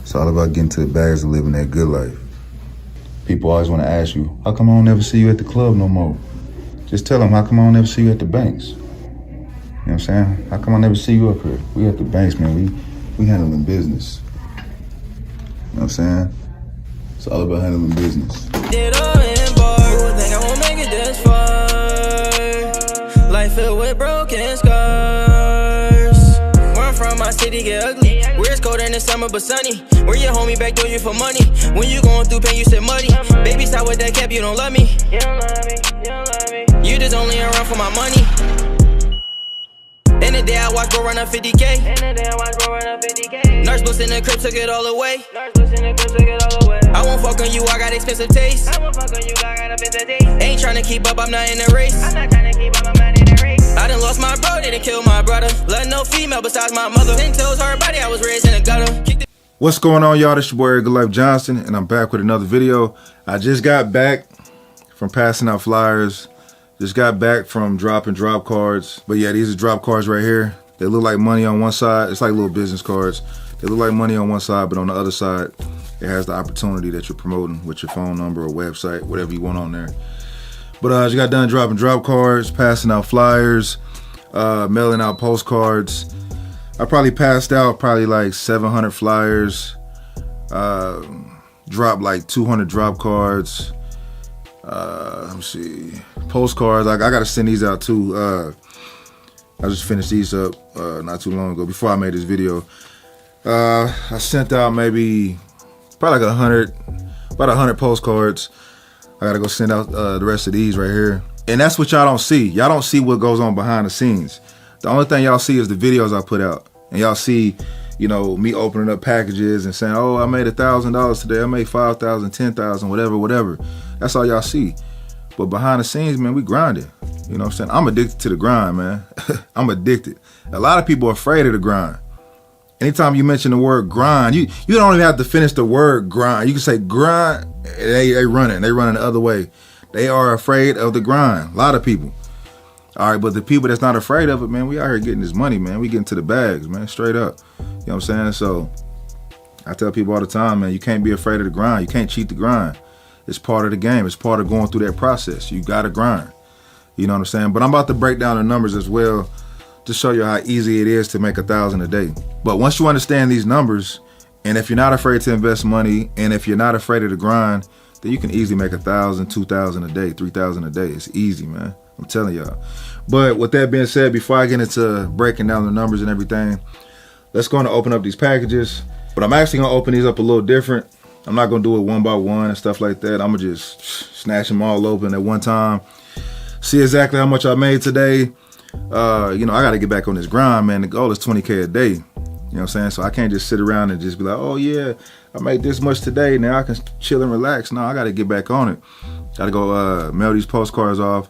It's all about getting to the bags and living that good life. People always want to ask you, how come I don't never see you at the club no more? Just tell them, how come I don't never see you at the banks? You know what I'm saying? How come I never see you up here? We at the banks, man. We handling business. You know what I'm saying? It's all about handling business. Think I won't make it this far. Life filled with broken scars. Where I'm from, my city get ugly. Where it's cold in the summer but sunny. Where your homie back door you for money. When you going through pain, you said muddy. Baby, stop with that cap, you don't love me. You don't love me, you don't love me. You just only around for my money. In the day I watch bro run up 50K. Nurse boost in the crib, took it all away. I won't fuck on you, I got expensive taste. Ain't tryna keep up, I'm not in the race. I done lost my bro, they done killed my brother. Love no female besides my mother. 10 toes, her body, I was raised in the gutter. What's going on, y'all? This your boy Eric Good Life Johnson, and I'm back with another video. I just got back from passing out flyers. Just got back from dropping drop cards. But yeah, these are drop cards right here. They look like money on one side. It's like little business cards. They look like money on one side, but on the other side, it has the opportunity that you're promoting with your phone number or website, whatever you want on there. But I just got done dropping drop cards, passing out flyers, mailing out postcards. I probably passed out like 700 flyers, dropped like 200 drop cards. Let me see, postcards. I gotta send these out too. I just finished these up not too long ago before I made this video. I sent out maybe probably like about 100 postcards. I gotta go send out the rest of these right here. And that's what y'all don't see. Y'all don't see what goes on behind the scenes. The only thing y'all see is the videos I put out. And y'all see, you know, me opening up packages and saying, oh, I made $1,000 today. I made 5,000, 10,000, whatever. That's all y'all see. But behind the scenes, man, we grinding. You know what I'm saying? I'm addicted to the grind, man. I'm addicted. A lot of people are afraid of the grind. Anytime you mention the word grind, you don't even have to finish the word grind. You can say grind, they running the other way. They are afraid of the grind. A lot of people. All right, but the people that's not afraid of it, man, we out here getting this money, man. We getting to the bags, man, straight up. You know what I'm saying? So I tell people all the time, man, you can't be afraid of the grind. You can't cheat the grind. It's part of the game. It's part of going through that process. You got to grind. You know what I'm saying? But I'm about to break down the numbers as well to show you how easy it is to make $1,000 a day. But once you understand these numbers, and if you're not afraid to invest money, and if you're not afraid of the grind, then you can easily make $1,000, $2,000 a day, $3,000 a day. It's easy, man. I'm telling y'all. But with that being said, before I get into breaking down the numbers and everything, let's go and open up these packages. But I'm actually gonna open these up a little different. I'm not gonna do it one by one and stuff like that. I'm gonna just snatch them all open at one time. See exactly how much I made today. You know, I gotta get back on this grind, man. The goal is 20K a day. You know what I'm saying? So I can't just sit around and just be like, oh yeah, I made this much today. Now I can chill and relax. No, I gotta get back on it. Gotta go mail these postcards off.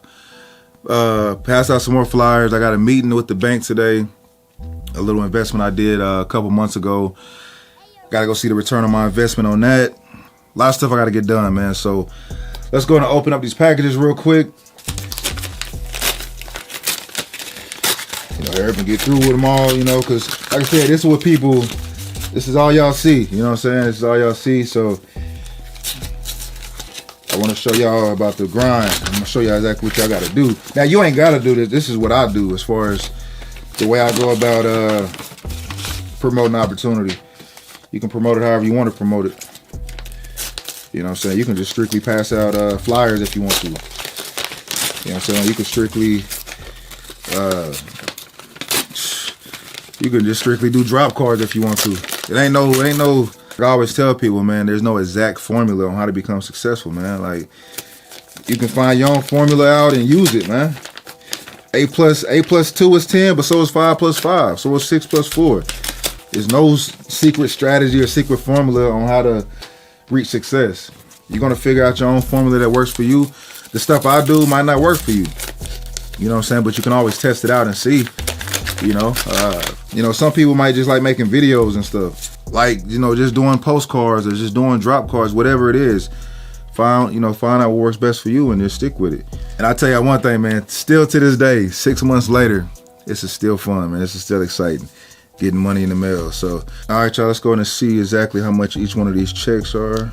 Pass out some more flyers. I got a meeting with the bank today. A little investment I did a couple months ago. Gotta go see the return on my investment on that. A lot of stuff I gotta get done, man. So let's go and open up these packages real quick. You know, Eric can get through with them all, you know, because like I said, this is all y'all see. You know what I'm saying? This is all y'all see. So I want to show y'all about the grind. I'm gonna show y'all exactly what y'all got to do. Now, you ain't got to do this. This is what I do as far as the way I go about promoting opportunity. You can promote it however you want to promote it. You know what I'm saying? You can just strictly pass out flyers if you want to. You know what I'm saying? You can strictly just strictly do drop cards if you want to. It ain't no. I always tell people, man, there's no exact formula on how to become successful, man. Like, you can find your own formula out and use it, man. A plus 2 is 10, but so is 5 plus 5. So is 6 plus 4. There's no secret strategy or secret formula on how to reach success. You're going to figure out your own formula that works for you. The stuff I do might not work for you. You know what I'm saying? But you can always test it out and see, you know. Some people might just like making videos and stuff. Like, you know, just doing postcards or just doing drop cards, whatever it is. Find out what works best for you and just stick with it. And I tell you one thing, man, still to this day, 6 months later, this is still fun, man. This is still exciting. getting money in the mail. So, all right, y'all, let's go in and see exactly how much each one of these checks are.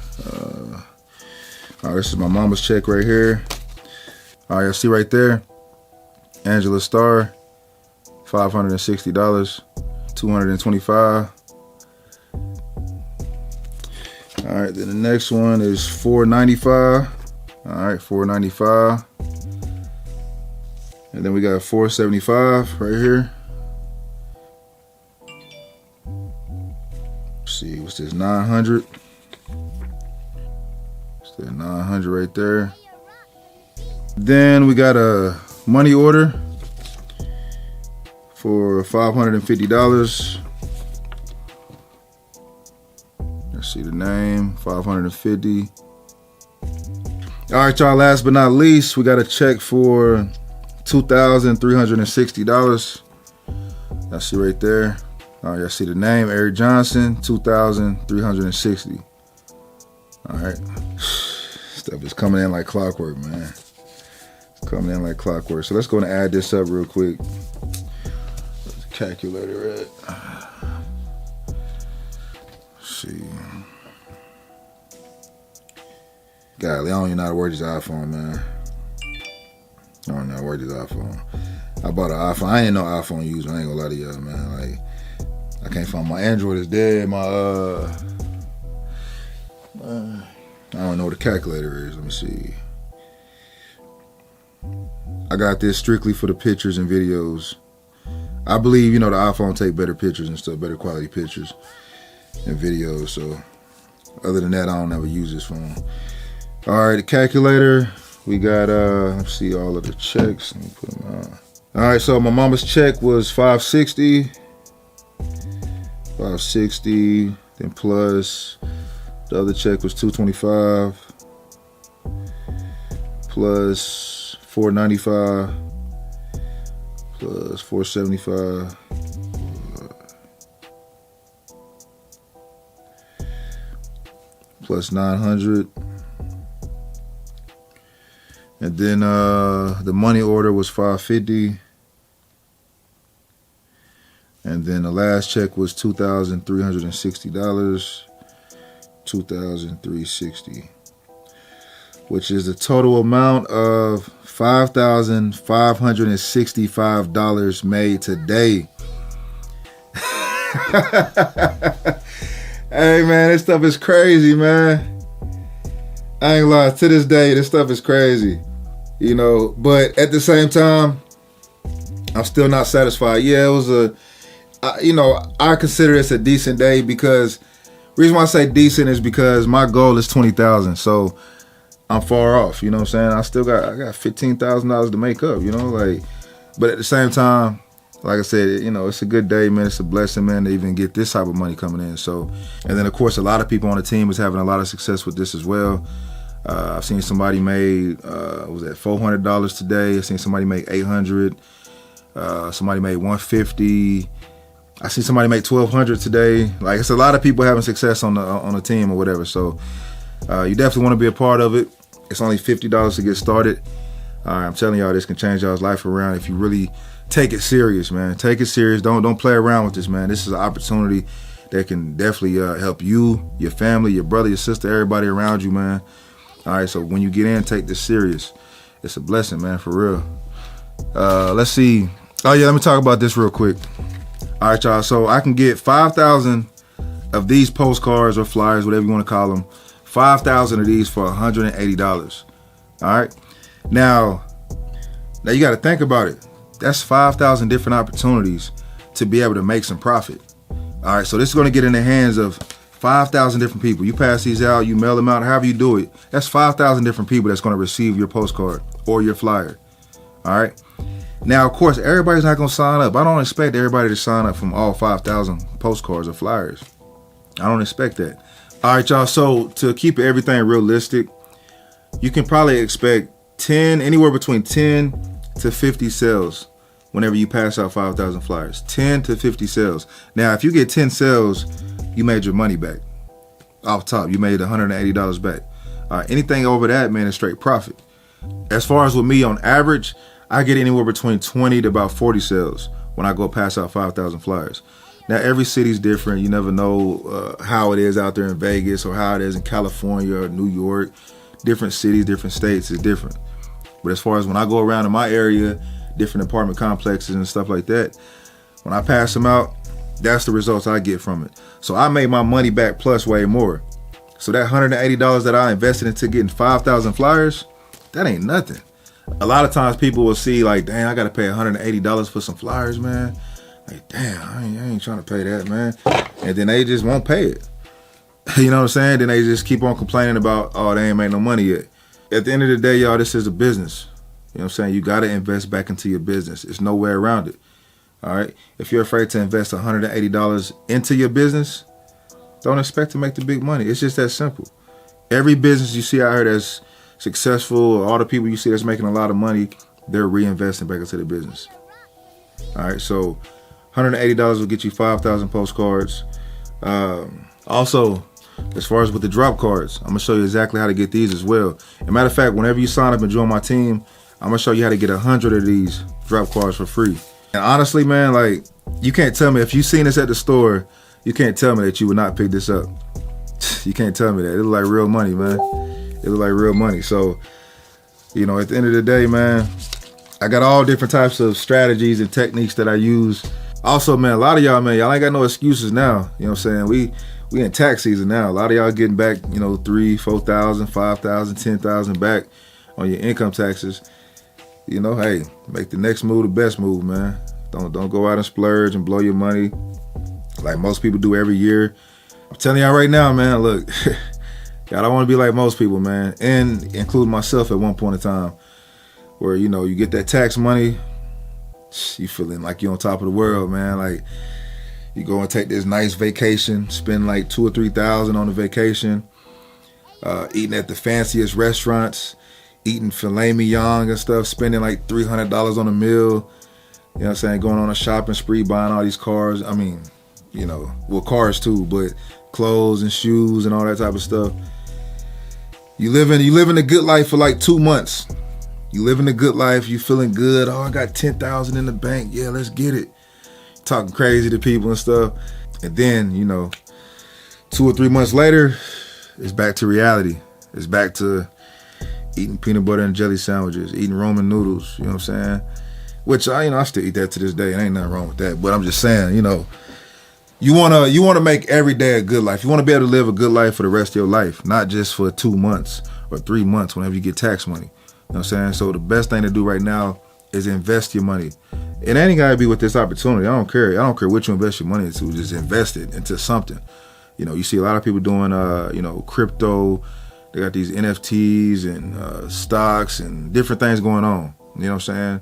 All right, this is my mama's check right here. All right, y'all see right there, Angela Starr, $560, $225. All right, then the next one is $495. All right, $495. And then we got $475 right here. Let's see, what's this, $900? What's that, $900 right there? Then we got a money order for $550. Let's see the name, $550. All right, y'all, last but not least, we got a check for $2,360. Y'all see right there. All right, y'all see the name, Eric Johnson, $2,360. All right. Stuff is coming in like clockwork, man. It's coming in like clockwork. So let's go and add this up real quick. Where's the calculator at? Let's see. Golly, I don't even know how to work this iPhone, man. I don't know how to work this iPhone. I bought an iPhone. I ain't no iPhone user. I ain't gonna lie to y'all, man. Like, I can't find my Android is dead. My I don't know what a calculator is. Let me see. I got this strictly for the pictures and videos. I believe, you know, the iPhone take better pictures and stuff, better quality pictures and videos. So other than that, I don't ever use this phone. All right, the calculator. We got, let's see all of the checks. Let me put them on. All right, so my mama's check was $560. $560, then plus the other check was $225, plus $495, plus $475, plus $900. And then the money order was $550. And then the last check was $2,360. $2,360. Which is the total amount of $5,565 made today. Hey man, this stuff is crazy, man. I ain't lying. To this day, this stuff is crazy. You know, but at the same time, I'm still not satisfied. Yeah, it was I consider this a decent day because the reason why I say decent is because my goal is 20,000. So I'm far off, you know what I'm saying? I got $15,000 to make up, you know, like, but at the same time, like I said, you know, it's a good day, man. It's a blessing, man, to even get this type of money coming in. So, and then of course, a lot of people on the team is having a lot of success with this as well. I've seen somebody made, was that $400 today? I've seen somebody make $800. Somebody made $150. I see somebody make $1,200 today. Like, it's a lot of people having success on the team or whatever. So you definitely want to be a part of it. It's only $50 to get started. I'm telling y'all, this can change y'all's life around if you really take it serious, man. Take it serious. Don't play around with this, man. This is an opportunity that can definitely help you, your family, your brother, your sister, everybody around you, man. All right, so when you get in, take this serious. It's a blessing, man, for real. Let's see. Oh yeah, let me talk about this real quick. All right, y'all. So I can get 5,000 of these postcards or flyers, whatever you want to call them. 5,000 of these for $180. All right. Now you got to think about it. That's 5,000 different opportunities to be able to make some profit. All right. So this is going to get in the hands of 5,000 different people. You pass these out, you mail them out, however you do it. That's 5,000 different people that's going to receive your postcard or your flyer. All right. Now, of course, everybody's not going to sign up. I don't expect everybody to sign up from all 5,000 postcards or flyers. I don't expect that. All right, y'all. So to keep everything realistic, you can probably expect anywhere between 10 to 50 sales whenever you pass out 5,000 flyers. 10 to 50 sales. Now, if you get 10 sales, you made your money back. Off top, you made $180 back. All right, anything over that, man, is straight profit. As far as with me, on average, I get anywhere between 20 to about 40 sales when I go pass out 5,000 flyers. Now, every city's different. You never know how it is out there in Vegas or how it is in California or New York. Different cities, different states is different. But as far as when I go around in my area, different apartment complexes and stuff like that, when I pass them out, that's the results I get from it. So I made my money back plus way more. So that $180 that I invested into getting 5,000 flyers, that ain't nothing. A lot of times people will see like, dang, I gotta pay $180 for some flyers, man. Like, damn, I ain't trying to pay that, man. And then they just won't pay it. You know what I'm saying? Then they just keep on complaining about, oh, they ain't made no money yet. At the end of the day, y'all, this is a business. You know what I'm saying? You gotta invest back into your business. There's no way around it. All right? If you're afraid to invest $180 into your business, don't expect to make the big money. It's just that simple. Every business you see out here that's successful, or all the people you see that's making a lot of money, they're reinvesting back into the business. All right, so $180 will get you 5,000 postcards. Also, as far as with the drop cards, I'm gonna show you exactly how to get these as well. As a matter of fact, whenever you sign up and join my team, I'm gonna show you how to get 100 of these drop cards for free. And honestly, man, like, you can't tell me, if you seen this at the store, you can't tell me that you would not pick this up. You can't tell me that. It look like real money, man. It look like real money. So, you know, at the end of the day, man, I got all different types of strategies and techniques that I use. Also, man, a lot of y'all, man, y'all ain't got no excuses now. You know what I'm saying? We in tax season now. A lot of y'all getting back, you know, 3,000, 4,000, 5,000, 10,000 back on your income taxes. You know, hey, make the next move the best move, man. Don't go out and splurge and blow your money like most people do every year. I'm telling y'all right now, man, look, y'all don't want to be like most people, man, and including myself at one point in time, where, you know, you get that tax money, you feeling like you're on top of the world, man. Like, you go and take this nice vacation, spend like $2,000 or $3,000 on the vacation, eating at the fanciest restaurants, eating filet mignon and stuff, spending like $300 on a meal, you know what I'm saying, going on a shopping spree, buying all these cars. I mean, you know, well, cars too, but clothes and shoes and all that type of stuff. You living a good life for like 2 months. You living a good life, you feeling good. Oh, I got 10,000 in the bank. Yeah, let's get it. Talking crazy to people and stuff. And then, you know, 2 or 3 months later, it's back to reality. It's back to eating peanut butter and jelly sandwiches, eating ramen noodles, you know what I'm saying? Which I still eat that to this day. It ain't nothing wrong with that. But I'm just saying, you know, you wanna make every day a good life. You wanna be able to live a good life for the rest of your life, not just for 2 months or 3 months whenever you get tax money. You know what I'm saying? So the best thing to do right now is invest your money. It ain't gotta be with this opportunity. I don't care what you invest your money into. Just invest it into something. You know, you see a lot of people doing, you know, crypto. They got these NFTs and stocks and different things going on. You know what I'm saying?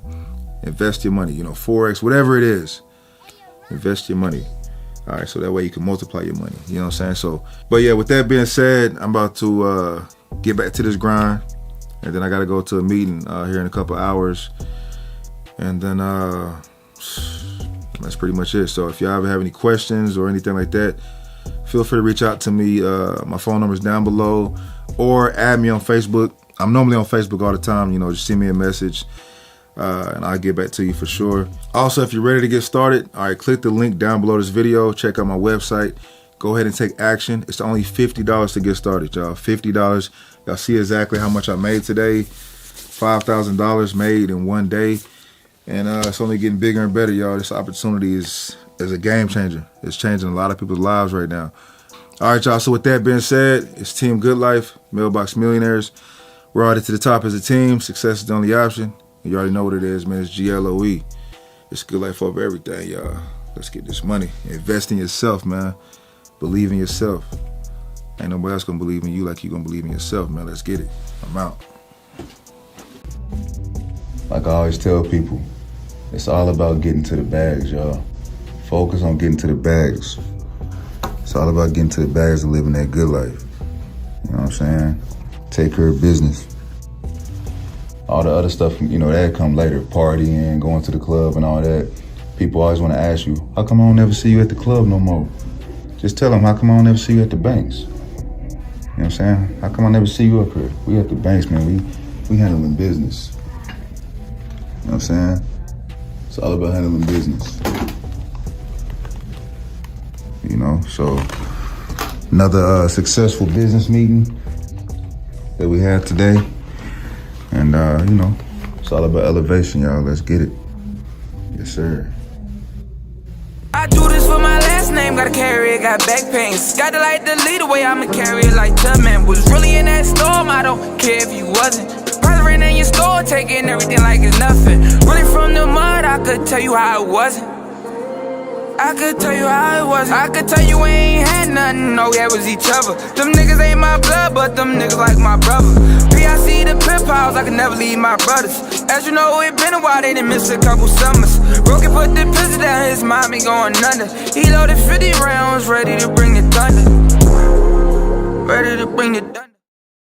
Invest your money. You know, Forex, whatever it is. Invest your money. All right, so that way you can multiply your money. You know what I'm saying? So, but yeah, with that being said, I'm about to get back to this grind. And then I got to go to a meeting here in a couple hours. And then that's pretty much it. So if y'all ever have any questions or anything like that, feel free to reach out to me. My phone number is down below, or add me on Facebook. I'm normally on Facebook all the time. You know, just send me a message and I'll get back to you for sure. Also, if you're ready to get started, all right, click the link down below this video. Check out my website. Go ahead and take action. It's only $50 to get started, y'all. $50. Y'all see exactly how much I made today. $5,000 made in one day. And it's only getting bigger and better, y'all. This opportunity is a game changer. It's changing a lot of people's lives right now. All right, y'all. So with that being said, it's Team Good Life, Mailbox Millionaires. We're already to the top as a team. Success is the only option. You already know what it is, man. It's GLOE. It's Good Life over everything, y'all. Let's get this money. Invest in yourself, man. Believe in yourself. Ain't nobody else gonna believe in you like you gonna believe in yourself, man. Let's get it. I'm out. Like I always tell people, it's all about getting to the bags, y'all. Focus on getting to the bags. It's all about getting to the bags and living that good life. You know what I'm saying? Take care of business. All the other stuff, you know, that come later. Partying, going to the club and all that. People always want to ask you, how come I don't never see you at the club no more? Just tell them, how come I don't never see you at the banks? You know what I'm saying? How come I never see you up here? We at the banks, man. We handling business. You know what I'm saying? It's all about handling business. you know. So another successful business meeting that we had today. And, you know, it's all about elevation, y'all. Let's get it. Yes, sir. I do this for my last name, gotta carry it, got back pains. Got to like the lead away, I'ma carry it like Tubman. Was really in that storm, I don't care if you wasn't. Price ran in your store, taking everything like it's nothing. Really from the mud, I could tell you how it wasn't. I could tell you how it was. I could tell you we ain't had nothing, all we had was each other. Them niggas ain't my blood, but them niggas like my brother. PIC the pimp house, I could never leave my brothers. As you know, it been a while, they done missed a couple summers. Broken put the pistol down, his mommy going under. He loaded 50 rounds, ready to bring the thunder. Ready to bring the thunder.